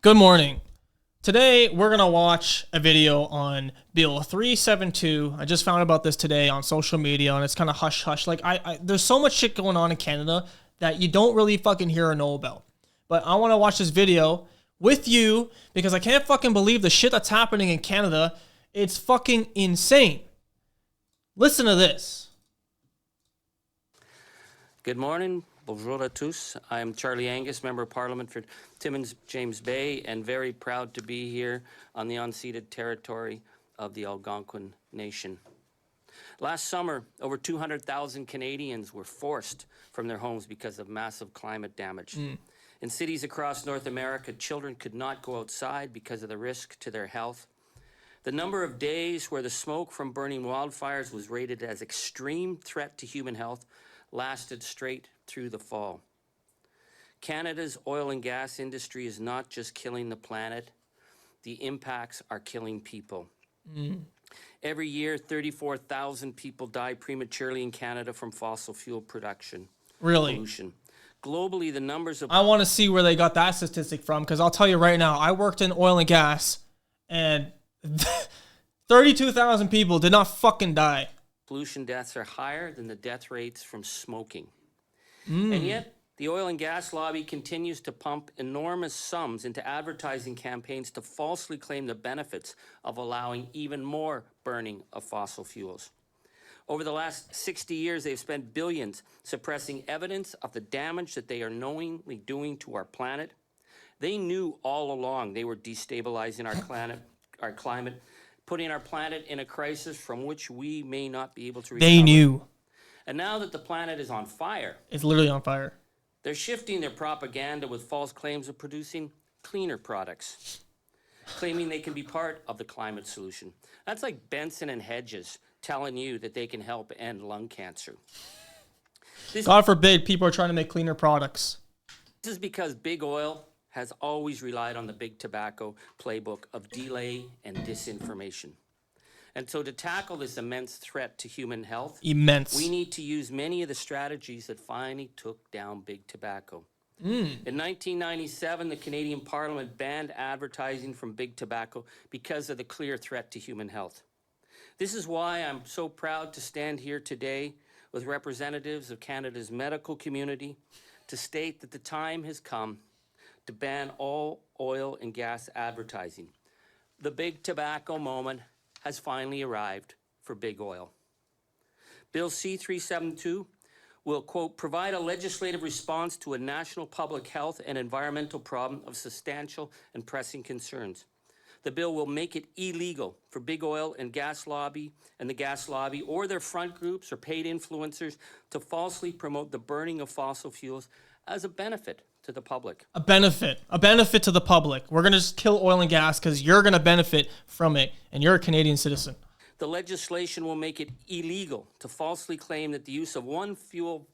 Good morning. Today, we're going to watch a video on Bill 372. I just found about this today on social media, and it's kind of hush-hush. Like, there's so much shit going on in Canada that you don't really fucking hear or know about. But I want to watch this video with you because I can't fucking believe the shit that's happening in Canada. It's fucking insane. Listen to this. Good morning. Bonjour à tous. I'm Charlie Angus, Member of Parliament for Timmins James Bay, and very proud to be here on the unceded territory of the Algonquin Nation. Last summer, over 200,000 Canadians were forced from their homes because of massive climate damage. In cities across North America, children could not go outside because of the risk to their health. The number of days where the smoke from burning wildfires was rated as extreme threat to human health lasted straight through the fall. Canada's oil and gas industry is not just killing the planet, the impacts are killing people. Every year, 34,000 people die prematurely in Canada from fossil fuel production. Really? Pollution. Globally, the numbers of... I want to see where they got that statistic from, because I'll tell you right now, I worked in oil and gas, and 32,000 people did not fucking die. pollution deaths are higher than the death rates from smoking. And yet, the oil and gas lobby continues to pump enormous sums into advertising campaigns to falsely claim the benefits of allowing even more burning of fossil fuels. Over the last 60 years, they've spent billions suppressing evidence of the damage that they are knowingly doing to our planet. They knew all along they were destabilizing our climate, putting our planet in a crisis from which we may not be able to recover. They knew. And now that the planet is on fire, It's literally on fire. they're shifting their propaganda with false claims of producing cleaner products, claiming they can be part of the climate solution. That's like Benson and Hedges telling you that they can help end lung cancer. God forbid people are trying to make cleaner products. This is because big oil has always relied on the big tobacco playbook of delay and disinformation. And so to tackle this immense threat to human health, Immense. we need to use many of the strategies that finally took down big tobacco. In 1997, the Canadian Parliament banned advertising from big tobacco because of the clear threat to human health. This is why I'm so proud to stand here today with representatives of Canada's medical community to state that the time has come to ban all oil and gas advertising. The big tobacco moment has finally arrived for big oil. Bill C-372 will, quote, provide a legislative response to a national public health and environmental problem of substantial and pressing concerns. The bill will make it illegal for big oil and gas lobby the gas lobby or their front groups or paid influencers to falsely promote the burning of fossil fuels as a benefit to the public. A benefit to the public. We're going to just kill oil and gas because you're going to benefit from it and you're a Canadian citizen. The legislation will make it illegal to falsely claim that the use of one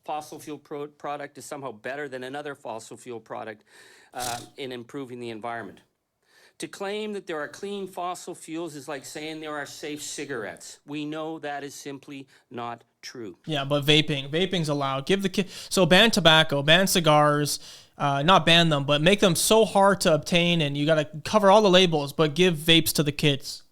fossil fuel product is somehow better than another fossil fuel product in improving the environment. To claim that there are clean fossil fuels is like saying there are safe cigarettes. We know that is simply not true. Yeah, but vaping's allowed. So ban tobacco, ban cigars, not ban them, but make them so hard to obtain, and you got to cover all the labels, but give vapes to the kids.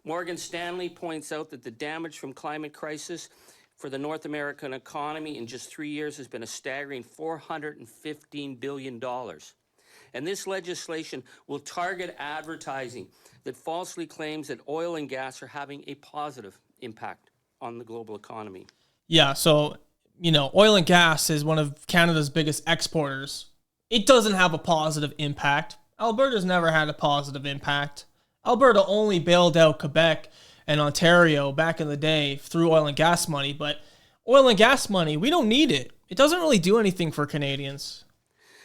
Morgan Stanley points out that the damage from climate crisis for the North American economy in just 3 years has been a staggering $415 billion. And this legislation will target advertising that falsely claims that oil and gas are having a positive impact on the global economy. Yeah, so, oil and gas is one of Canada's biggest exporters. It doesn't have a positive impact. Alberta's never had a positive impact. Alberta only bailed out Quebec and Ontario back in the day through oil and gas money, but oil and gas money, we don't need it. It doesn't really do anything for Canadians.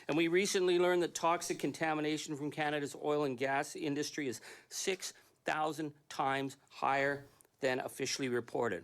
And we recently learned that toxic contamination from Canada's oil and gas industry is 6,000 times higher than officially reported.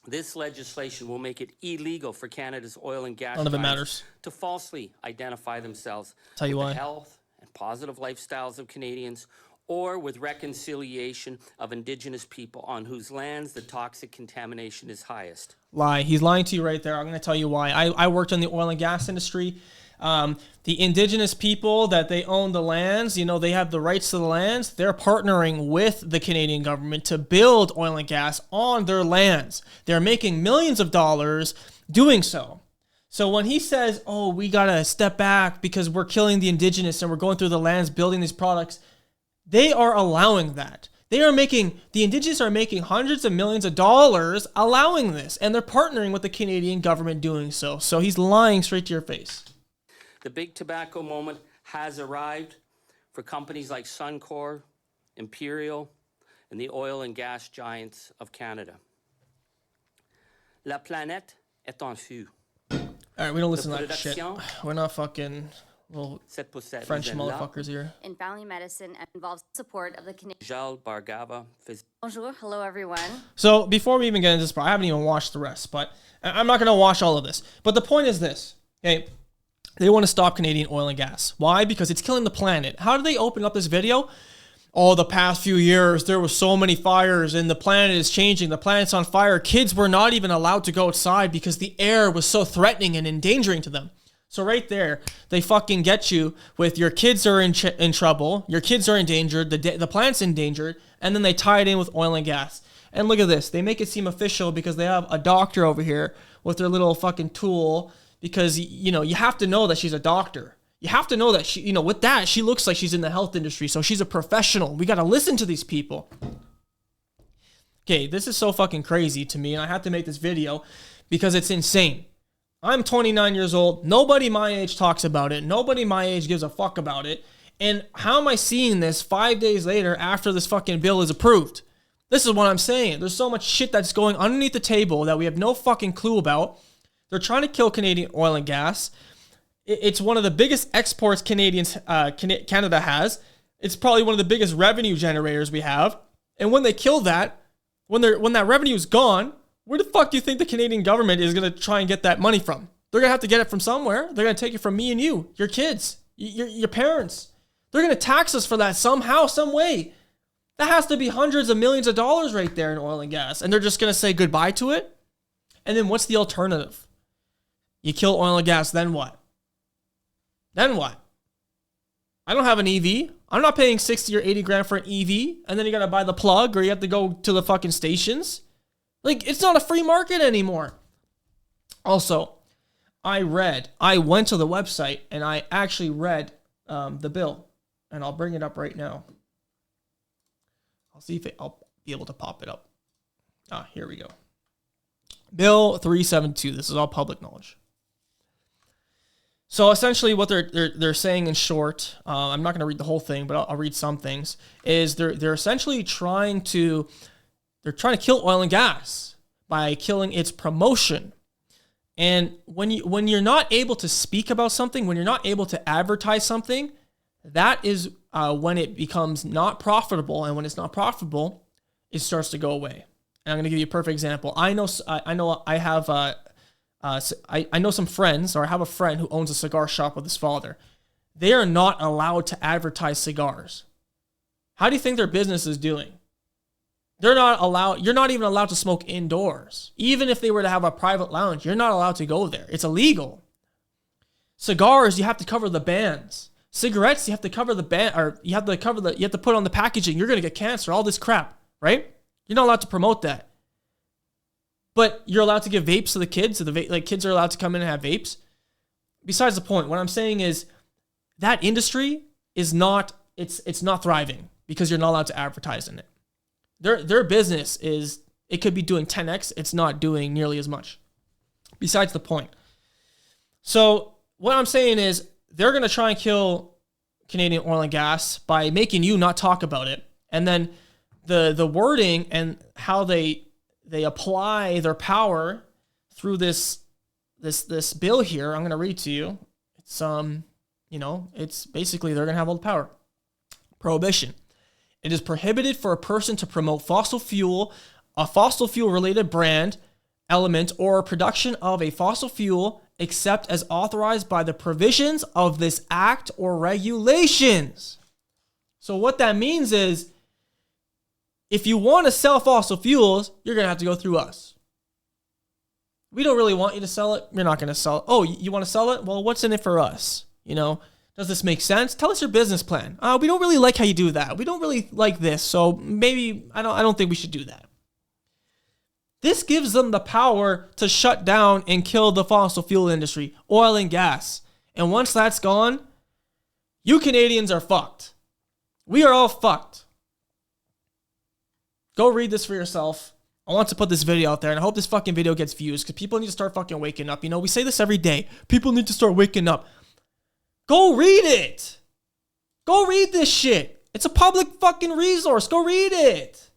This legislation will make it illegal for Canada's oil and gas giants to falsely identify themselves with the health and positive lifestyles of Canadians, or with reconciliation of Indigenous people on whose lands the toxic contamination is highest. Lie. He's lying to you right there. I'm going to tell you why. I worked in the oil and gas industry. The indigenous people that they own the lands, you know, they have the rights to the lands. They're partnering with the Canadian government to build oil and gas on their lands. They're making millions of dollars doing so. So when he says, oh, we got to step back because we're killing the indigenous and we're going through the lands building these products, they are allowing that. The indigenous are making hundreds of millions of dollars allowing this, and they're partnering with the Canadian government doing so. So he's lying straight to your face. The big tobacco moment has arrived for companies like Suncor, Imperial, and the oil and gas giants of Canada. La planète est en feu. All right, we don't listen to that shit. We're not fucking little French motherfuckers here. In family medicine and involves support of the Canadian. Bonjour, hello everyone. So before we even get into this part, I haven't even watched the rest, but I'm not going to watch all of this. But the point is this, okay? They want to stop Canadian oil and gas. Why? Because it's killing the planet. How did they open up this video? Oh, the past few years, there were so many fires and the planet is changing. The planet's on fire. Kids were not even allowed to go outside because the air was so threatening and endangering to them. So right there, they fucking get you with your kids are in trouble, your kids are endangered, the planet's endangered, and then they tie it in with oil and gas. And look at this. They make it seem official because they have a doctor over here with their little fucking tool because, you know, you have to know that she's a doctor. You have to know that she, you know, with that, she looks like she's in the health industry. So she's a professional. We got to listen to these people. Okay, this is so fucking crazy to me. And I have to make this video because it's insane. I'm 29 years old. Nobody my age talks about it. Nobody my age gives a fuck about it. And how am I seeing this 5 days later after this fucking bill is approved? This is what I'm saying. There's so much shit that's going underneath the table that we have no fucking clue about. They're trying to kill Canadian oil and gas. It's one of the biggest exports Canada has. It's probably one of the biggest revenue generators we have. And when they kill that, when that revenue is gone, where the fuck do you think the Canadian government is going to try and get that money from? They're going to have to get it from somewhere. They're going to take it from me and you, your kids, your parents. They're going to tax us for that somehow, some way. That has to be hundreds of millions of dollars right there in oil and gas. And they're just going to say goodbye to it? And then what's the alternative? You kill oil and gas, then what? Then what? I don't have an EV. I'm not paying 60 or 80 grand for an EV. And then you got to buy the plug or you have to go to the fucking stations. Like, it's not a free market anymore. Also, I went to the website and I actually read the bill. And I'll bring it up right now. I'll see if I'll be able to pop it up. Here we go. Bill 372. This is all public knowledge. So essentially what they're saying in short, I'm not going to read the whole thing, but I'll read some things, is they're essentially trying to kill oil and gas by killing its promotion. And when you're not able to speak about something, when you're not able to advertise something, that is when it becomes not profitable. And when it's not profitable, it starts to go away. And I'm going to give you a perfect example. I know some friends, or I have a friend who owns a cigar shop with his father. They are not allowed to advertise cigars. How do you think their business is doing? They're not allowed. You're not even allowed to smoke indoors. Even if they were to have a private lounge, you're not allowed to go there. It's illegal. Cigars, you have to cover the bands. Cigarettes, you have to cover the band, or you have to put on the packaging. You're going to get cancer, all this crap, right? You're not allowed to promote that. But you're allowed to give vapes to the kids. So kids are allowed to come in and have vapes. Besides the point, what I'm saying is that industry is not, it's not thriving because you're not allowed to advertise in it. Their business is, it could be doing 10x. It's not doing nearly as much. Besides the point. So what I'm saying is they're going to try and kill Canadian oil and gas by making you not talk about it. And then the wording and how they apply their power through this bill here. I'm going to read to you. It's it's basically they're going to have all the power. Prohibition. It is prohibited for a person to promote a fossil fuel related brand, element, or production of a fossil fuel except as authorized by the provisions of this act or regulations. So what that means is, if you want to sell fossil fuels, you're going to have to go through us. We don't really want you to sell it. We're not going to sell it. Oh, you want to sell it? Well, what's in it for us? You know, does this make sense? Tell us your business plan. We don't really like how you do that. We don't really like this. So maybe I don't think we should do that. This gives them the power to shut down and kill the fossil fuel industry, oil and gas. And once that's gone, you Canadians are fucked. We are all fucked. Go read this for yourself. I want to put this video out there, and I hope this fucking video gets views because people need to start fucking waking up. You know, we say this every day. People need to start waking up. Go read it. Go read this shit. It's a public fucking resource. Go read it.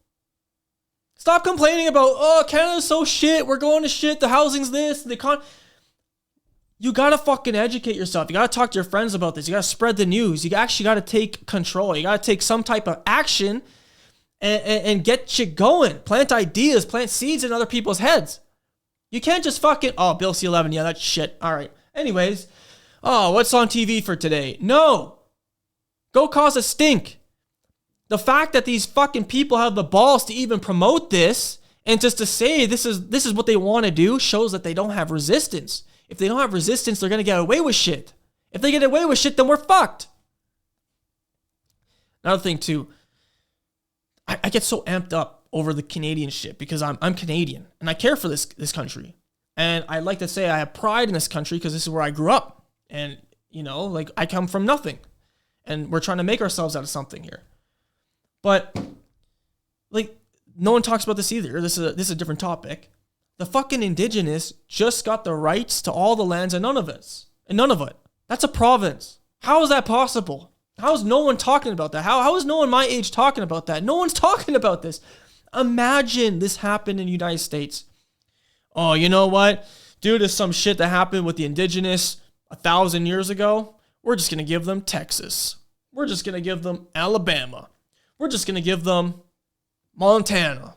Stop complaining about, oh, Canada's so shit. We're going to shit. The housing's this. You gotta fucking educate yourself. You gotta talk to your friends about this. You gotta spread the news. You actually gotta take control. You gotta take some type of action and get shit going. Plant ideas, plant seeds in other people's heads. You can't just fucking, oh, Bill C-11, yeah, that's shit. All right. Anyways, oh, what's on TV for today? No. Go cause a stink. The fact that these fucking people have the balls to even promote this and just to say this is what they want to do shows that they don't have resistance. If they don't have resistance, they're going to get away with shit. If they get away with shit, then we're fucked. Another thing too, I get so amped up over the Canadian shit because I'm Canadian and I care for this country. And I like to say I have pride in this country because this is where I grew up. And, you know, like I come from nothing. And we're trying to make ourselves out of something here. But, like, no one talks about this either. This is a different topic. The fucking Indigenous just got the rights to all the lands and none of it. That's a province. How is that possible? How is no one talking about that? How is no one my age talking about that? No one's talking about this. Imagine this happened in the United States. Oh, you know what? Due to some shit that happened with the Indigenous 1,000 years ago, we're just going to give them Texas. We're just going to give them Alabama. We're just going to give them Montana.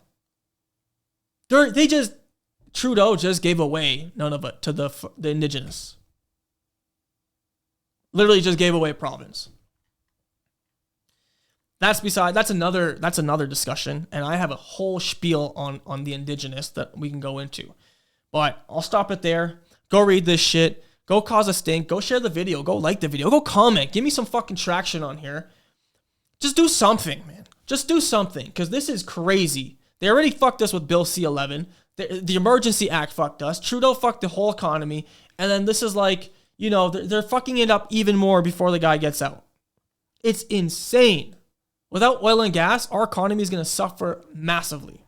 Trudeau just gave away none of it to the Indigenous. Literally just gave away a province. That's another discussion, and I have a whole spiel on the Indigenous that we can go into. But I'll stop it there. Go read this shit. Go cause a stink. Go share the video. Go like the video. Go comment. Give me some fucking traction on here. Just do something, man. Just do something, because this is crazy. They already fucked us with Bill C-11. The Emergency Act fucked us. Trudeau fucked the whole economy. And then this is like, you know, they're fucking it up even more before the guy gets out. It's insane. Without oil and gas, our economy is going to suffer massively.